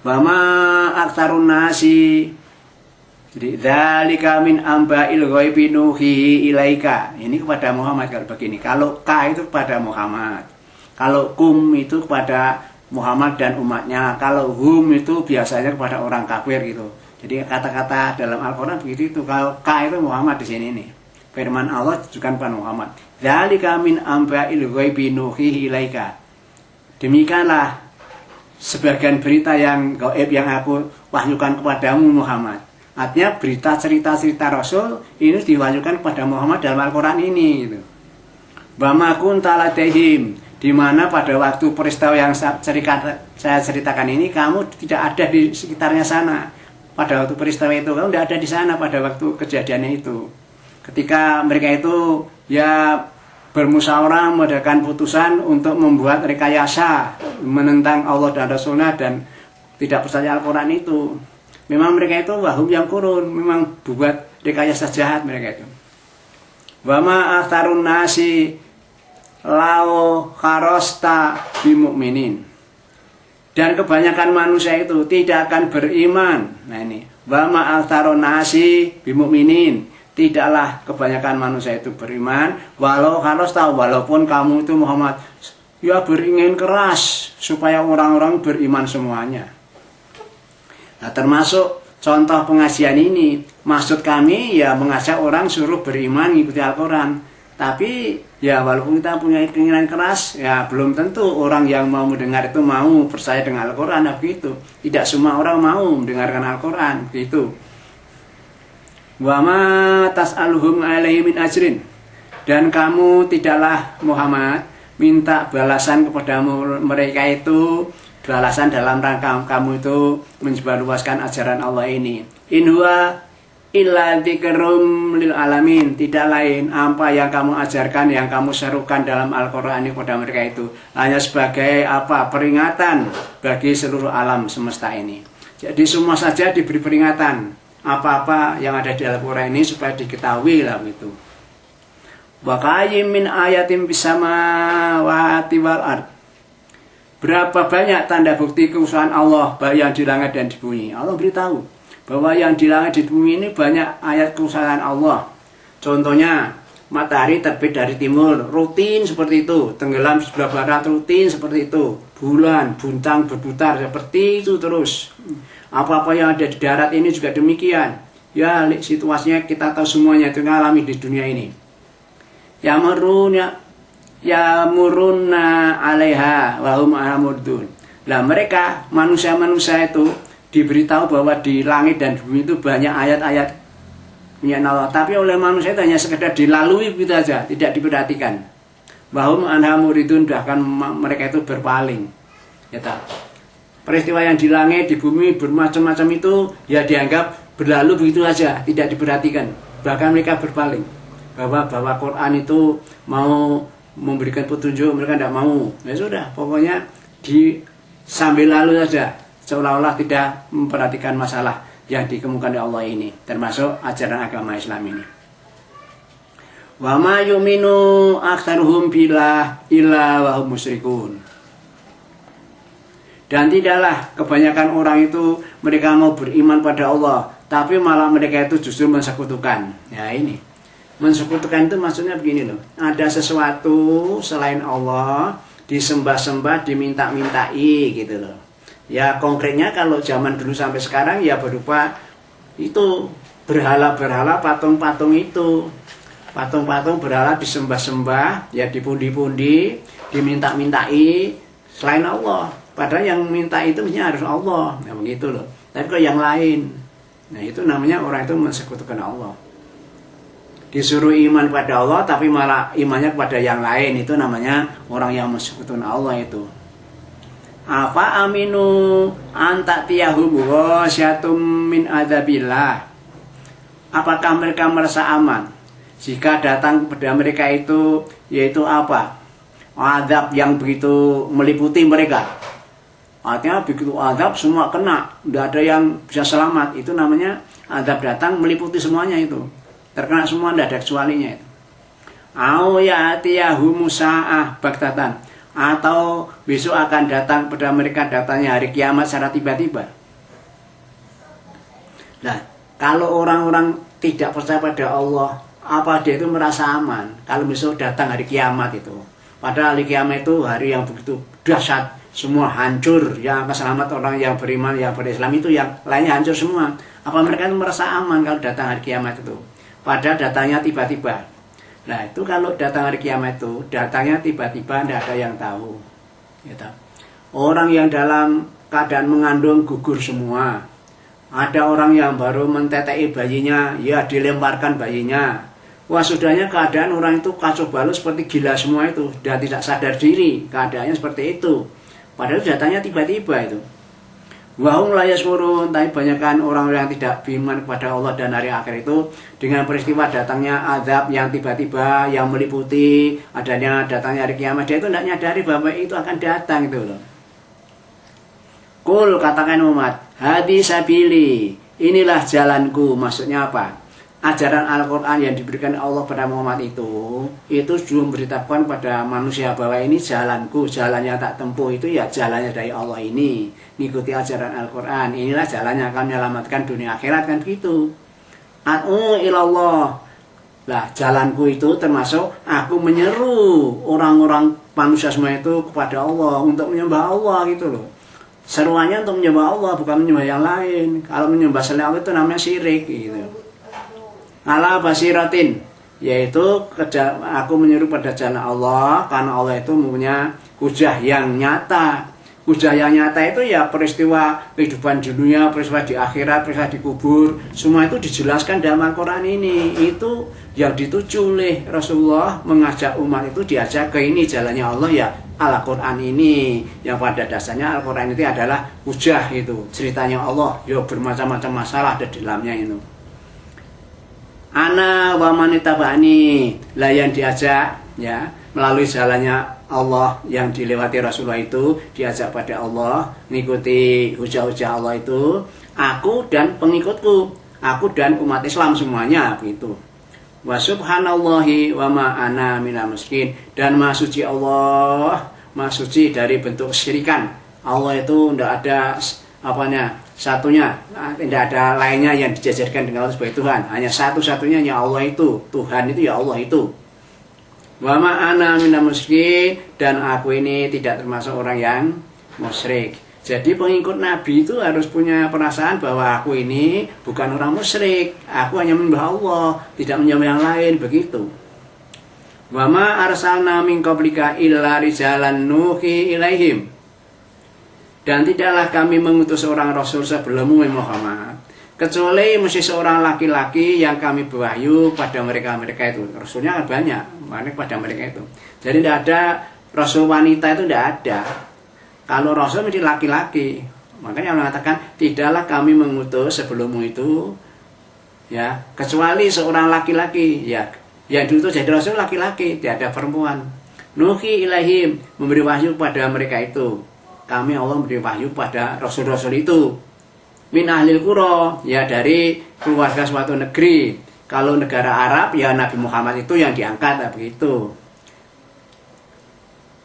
Wa ma aktsarun nasi. Jadi dzalika min amba'il ghaibi nuhihi ilaika. Ini kepada Muhammad kalau begini. Kalau ka itu kepada Muhammad. Kalau kum itu kepada Muhammad dan umatnya. Kalau hum itu biasanya kepada orang kafir gitu. Jadi kata-kata dalam Al-Qur'an begitu itu. Kalau ka itu Muhammad di sini nih. Firman Allah ditujukan kepada Muhammad. Dzalika min amba'il ghaibi nuhihi ilaika. Demikianlah sebagian berita yang gaib yang aku wahyukan kepadamu Muhammad. Artinya berita cerita-cerita Rasul ini diwahyukan kepada Muhammad dalam Al-Quran ini gitu. Wa kunta ladaihim, di mana pada waktu peristiwa yang saya ceritakan ini kamu tidak ada di sekitarnya sana. Pada waktu peristiwa itu kamu tidak ada di sana pada waktu kejadiannya itu. Ketika mereka itu ya bermusyawarah mengadakan putusan untuk membuat rekayasa menentang Allah dan Rasulnya dan tidak percaya Al-Quran itu. Memang mereka itu wahum yang kurun, memang buat rekayasa jahat mereka itu. Wa ma aktsarun nasi law kharasta bimu'minin. Dan kebanyakan manusia itu tidak akan beriman. Nah ini, wa ma aktsarun nasi bimu'minin. Tidaklah kebanyakan manusia itu beriman walau kharasta, walaupun kamu itu Muhammad ya beringin keras supaya orang-orang beriman semuanya. Nah, termasuk contoh pengajian ini, maksud kami ya mengajak orang suruh beriman mengikuti Al-Quran. Tapi ya walaupun kita punya keinginan keras, ya belum tentu orang yang mau mendengar itu mau percaya dengan Al-Quran. Nah, begitu. Tidak semua orang mau mendengarkan Al-Quran, begitu. Wa ma tas'aluhum alaihi min ajrin. Dan kamu tidaklah Muhammad minta balasan kepada mereka itu, balasan dalam rangka kamu itu menyebarluaskan ajaran Allah ini. In huwa illa dzikrum lil alamin. Tidak lain apa yang kamu ajarkan, yang kamu serukan dalam Al-Qur'an ini kepada mereka itu hanya sebagai apa? Peringatan bagi seluruh alam semesta ini. Jadi semua saja diberi peringatan apa-apa yang ada di Al-Qur'an ini supaya diketahui lah gitu. Wa qayyim min ayatin bis samawati wal ard. Berapa banyak tanda bukti kekuasaan Allah yang di langit dan di bumi. Allah beritahu bahwa yang di langit di bumi ini banyak ayat kekuasaan Allah. Contohnya matahari terbit dari timur, rutin seperti itu. Tenggelam di sebelah barat, rutin seperti itu. Bulan, bintang berputar seperti itu terus. Apa-apa yang ada di darat ini juga demikian. Ya situasinya kita tahu semuanya itu ngalami di dunia ini. Yamuruna alaiha wa hum amudun. Lah mereka manusia-manusia itu diberitahu bahwa di langit dan bumi itu banyak ayat-ayat punya Allah, tapi oleh manusia itu hanya sekedar dilalui begitu saja, tidak diperhatikan. Wa hum muridun, bahkan mereka itu berpaling. Ya tak. Peristiwa yang di langit, di bumi bermacam-macam itu ya dianggap berlalu begitu saja, tidak diperhatikan. Bahkan mereka berpaling. Bahwa Quran itu mau memberikan petunjuk, mereka tidak mau. Ya sudah, pokoknya sambil lalu saja, seolah-olah tidak memperhatikan masalah yang dikemukakan oleh Allah ini, termasuk ajaran agama Islam ini. Wa ma yu'minu aktsaruhum billah illa wa hum musyrikun. Dan tidaklah kebanyakan orang itu mereka mau beriman pada Allah, tapi malah mereka itu justru mensekutukan. Ya ini. Mensekutukan itu maksudnya begini loh. Ada sesuatu selain Allah disembah-sembah, diminta-mintai gitu loh. Ya konkretnya kalau zaman dulu sampai sekarang ya berupa itu berhala-berhala, patung-patung itu. Patung-patung berhala disembah-sembah, ya dipundi-pundi, diminta-mintai selain Allah. Padahal yang minta itu mestinya harus Allah. Nah begitu loh. Tapi kalau yang lain, nah itu namanya orang itu mensekutukan Allah. Disuruh iman pada Allah tapi malah imannya kepada yang lain, itu namanya orang yang mensekutukan Allah itu. Apa aminu antatiyahum wasyatum min adzabillah. Apakah mereka merasa aman jika datang kepada mereka itu yaitu apa? Azab yang begitu meliputi mereka. Artinya begitu azab semua kena, tidak ada yang bisa selamat. Itu namanya azab datang meliputi semuanya itu. Terkena semua, tidak ada kecualinya itu. Au ya'tiyahumu sa'ah baktatan. Atau besok akan datang pada mereka datangnya hari kiamat secara tiba-tiba. Nah, kalau orang-orang tidak percaya pada Allah, apa dia itu merasa aman? Kalau misalnya datang hari kiamat itu, padahal hari kiamat itu hari yang begitu dahsyat, semua hancur, yang akan selamat orang yang beriman, yang berislam itu, yang lainnya hancur semua. Apa mereka itu merasa aman kalau datang hari kiamat itu? Padahal datangnya tiba-tiba. Nah, itu kalau datang hari kiamat itu, datangnya tiba-tiba, tidak ada yang tahu. Gitu. Orang yang dalam keadaan mengandung gugur semua. Ada orang yang baru mentetei bayinya, ya dilemparkan bayinya. Wah, sudahnya keadaan orang itu kacau balau seperti gila semua itu. Dan tidak sadar diri, keadaannya seperti itu. Padahal datanya tiba-tiba itu. Wahum la yashkurun, tapi banyakkan orang yang tidak beriman kepada Allah dan hari akhir itu dengan peristiwa datangnya azab yang tiba-tiba, yang meliputi adanya datangnya hari kiamat, dia itu tidak nyadari bahwa itu akan datang itu loh. Kul, katakan umat, hadi sabili, inilah jalanku. Maksudnya apa? Ajaran Al-Quran yang diberikan Allah pada Muhammad itu juga memberitahukan pada manusia bahwa ini jalanku, jalannya tak tempuh itu ya jalannya dari Allah ini. Mengikuti ajaran Al-Quran, inilah jalannya akan menyelamatkan dunia akhirat, kan begitu. Ad'u ilallah. Lah, jalanku itu termasuk aku menyeru orang-orang manusia semua itu kepada Allah, untuk menyembah Allah gitu loh. Seruannya untuk menyembah Allah, bukan menyembah yang lain. Kalau menyembah selain Allah itu namanya syirik gitu. Ala basiratin, yaitu aku menyeru pada jalan Allah karena Allah itu mempunyai hujah yang nyata. Hujah yang nyata itu ya peristiwa kehidupan dunia, peristiwa di akhirat, peristiwa di kubur, semua itu dijelaskan dalam Al-Quran ini. Itu yang dituju oleh Rasulullah mengajak umat itu diajak ke ini jalannya Allah ya Al-Quran ini, yang pada dasarnya Al-Quran itu adalah hujah itu, ceritanya Allah, ya bermacam-macam masalah ada di dalamnya itu. Ana wa manitabani, lah yang diajak ya melalui jalannya Allah yang dilewati Rasulullah itu, diajak pada Allah, mengikuti hujah-hujah Allah itu, aku dan pengikutku, aku dan umat Islam semuanya begitu. Wa subhanallahi wa ma ana minal musyrikin, dan maha suci Allah, maha suci dari bentuk kesyirikan. Allah itu tidak ada apanya satunya, tidak ada lainnya yang dijajarkan dengan Allah sebagai Tuhan. Hanya satu-satunya ya Allah itu, Tuhan itu ya Allah itu. Wa ma ana minal musyrikin, dan aku ini tidak termasuk orang yang musyrik. Jadi pengikut Nabi itu harus punya perasaan bahwa aku ini bukan orang musyrik, aku hanya menyembah Allah, tidak menyembah yang lain, begitu. Wa ma arsalna min qablika illa rijalan nuhi ilaihim, dan tidaklah kami mengutus seorang rasul sebelummu Muhammad, kecuali mesti seorang laki-laki yang kami berwahyu pada mereka itu. Rasulnya banyak, banyak pada mereka itu. Jadi tidak ada rasul wanita, itu tidak ada. Kalau rasul mesti laki-laki. Makanya Allah mengatakan tidaklah kami mengutus sebelummu itu ya kecuali seorang laki-laki ya. Yang diutus jadi rasul laki-laki, tidak ada perempuan. Nuhi ilaihim, memberi wahyu pada mereka itu. Kami Allah memberi wahyu pada rasul-rasul itu. Min ahlil qura, ya dari keluarga suatu negeri. Kalau negara Arab ya Nabi Muhammad itu yang diangkat begitu.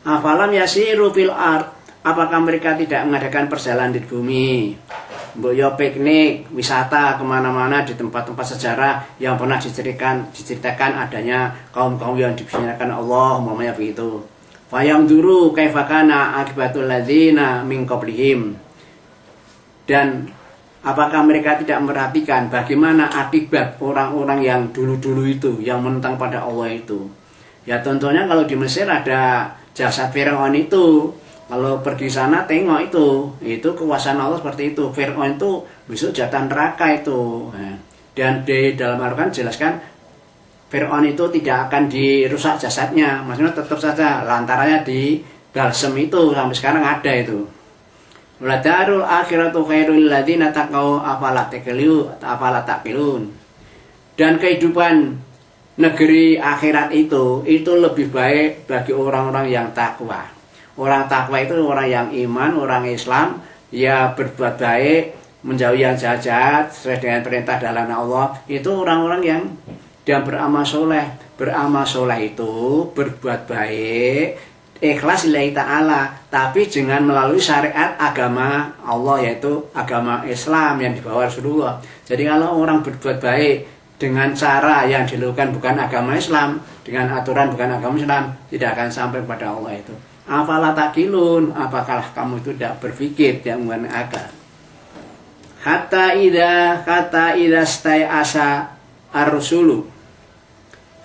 Afalam yasiru fil ard, apakah mereka tidak mengadakan perjalanan di bumi? Mbok yo piknik, wisata kemana-mana di tempat-tempat sejarah yang pernah diceritakan adanya kaum-kaum yang dibinakan Allah, umpamanya begitu. Fayam duru kaifakana akibatul ladzina min qablihim, dan apakah mereka tidak memperhatikan bagaimana akibat orang-orang yang dulu-dulu itu yang menentang pada Allah itu? Ya tentunya kalau di Mesir ada jasad Fir'aun itu. Kalau pergi sana tengok itu kekuasaan Allah seperti itu. Fir'aun itu besok jatah neraka itu. Dan di dalam Al-Quran jelaskan Fir'aun itu tidak akan dirusak jasadnya, maksudnya tetap saja lantarannya di balsem itu sampai sekarang ada itu. Waladarul akhiratu khairul ladzina taqau afala taqilun. Dan kehidupan negeri akhirat itu lebih baik bagi orang-orang yang takwa. Orang takwa itu orang yang iman, orang Islam, ya berbuat baik, menjauhi yang jahat sesuai dengan perintah dalam Allah. Itu orang-orang yang beramal soleh. Beramal soleh itu berbuat baik, ikhlas lillahi ta'ala, tapi dengan melalui syariat agama Allah, yaitu agama Islam yang dibawa Rasulullah. Jadi kalau orang berbuat baik dengan cara yang dilakukan bukan agama Islam, dengan aturan bukan agama Islam, tidak akan sampai kepada Allah itu. Afala taqilun, apakah kamu itu tidak berpikir, tidak menggunakan akal? Hatta idza stai'asa ar-rusulu.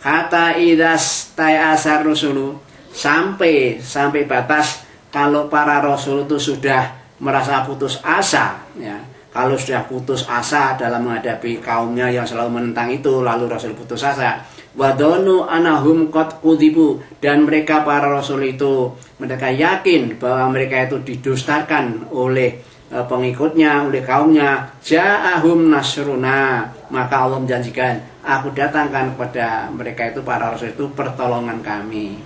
Hatta idza stai'asa ar-rusulu, sampai batas kalau para rasul itu sudah merasa putus asa, ya. Kalau sudah putus asa dalam menghadapi kaumnya yang selalu menentang itu, lalu Rasul putus asa. Wadonu anahum qad kudzibu, dan mereka para Rasul itu, mereka yakin bahwa mereka itu didustakan oleh pengikutnya, oleh kaumnya. Ja'ahum nasruna, maka Allah menjanjikan, aku datangkan kepada mereka itu, para Rasul itu, pertolongan kami.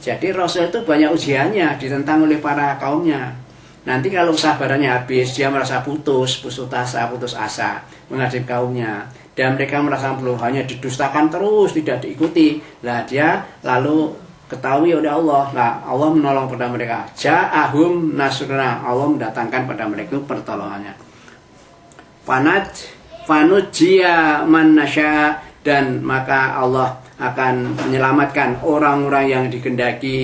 Jadi Rasul itu banyak ujiannya, ditentang oleh para kaumnya. Nanti kalau sabarannya habis, dia merasa putus asa menghadapi kaumnya, dan mereka merasa belum, hanya didustakan terus, tidak diikuti. Lah dia lalu ketahui oleh Allah, lah Allah menolong pada mereka. Ja'ahum nasruna, Allah mendatangkan pada mereka pertolongannya. Fanujia man nasya, dan maka Allah akan menyelamatkan orang-orang yang dikehendaki.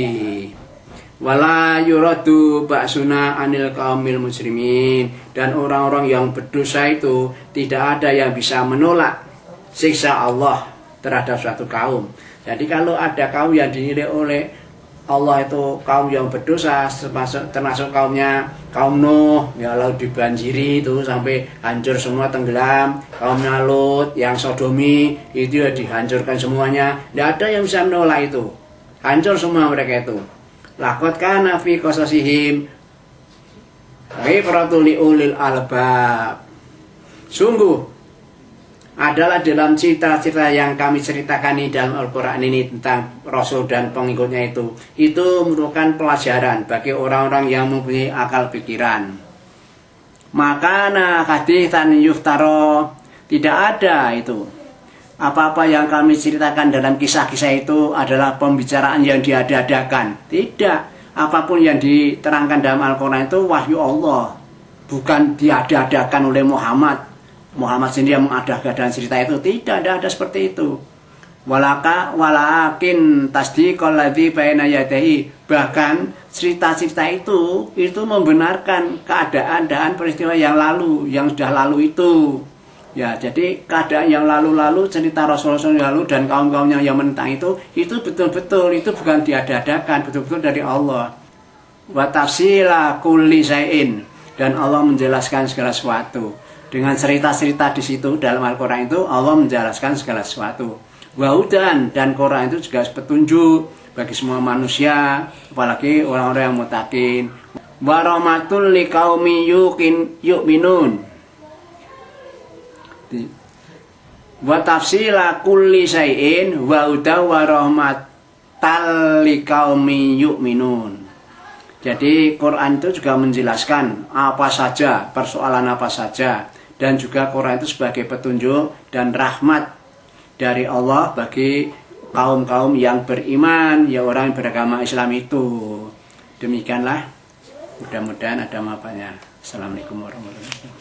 Wala yuradu ba'suna anil qaumil muslimin, dan orang-orang yang berdosa itu tidak ada yang bisa menolak siksa Allah terhadap suatu kaum. Jadi kalau ada kaum yang dinilai oleh Allah itu kaum yang berdosa, termasuk kaumnya kaum Nuh, ya lalu dibanjiri itu sampai hancur semua, tenggelam. Kaumnya Lut yang sodomi itu ya dihancurkan semuanya, tidak ada yang bisa menolak itu, hancur semua mereka itu. Laqad kana fi qasasihim ibratul liulil albab. Sungguh adalah dalam cerita-cerita yang kami ceritakan ini dalam Al-Quran ini tentang Rasul dan pengikutnya itu merupakan pelajaran bagi orang-orang yang mempunyai akal pikiran. Makana haditsan yuftaro, tidak ada itu. Apa-apa yang kami ceritakan dalam kisah-kisah itu adalah pembicaraan yang diada-adakan. Tidak. Apapun yang diterangkan dalam Al-Quran itu wahyu Allah, bukan diada-adakan oleh Muhammad. Muhammad sendiri yang mengada-adakan cerita itu. Tidak ada seperti itu. Walakin tasdiqal ladzi baina yadayhi, bahkan cerita-cerita itu membenarkan keadaan peristiwa yang lalu, yang sudah lalu itu. Ya, jadi keadaan yang lalu-lalu, cerita Rasul-Rasul yang lalu dan kaum-kaumnya yang menentang itu betul-betul, itu bukan diada-adakan, betul-betul dari Allah. Wa tafsila kulli syai'in, dan Allah menjelaskan segala sesuatu. Dengan cerita-cerita di situ dalam Al-Quran itu Allah menjelaskan segala sesuatu. Wa hudan, dan Quran itu juga petunjuk bagi semua manusia, apalagi orang-orang yang muttaqin. Wa rahmatul liqaumi yu'minun. Wa tafsila kulli syai'in wa hudan wa rahmatal liqaumi yu'minun. Jadi Quran itu juga menjelaskan apa saja, persoalan apa saja, dan juga Quran itu sebagai petunjuk dan rahmat dari Allah bagi kaum-kaum yang beriman, ya orang yang beragama Islam itu. Demikianlah, mudah-mudahan ada manfaatnya. Assalamualaikum warahmatullahi wabarakatuh.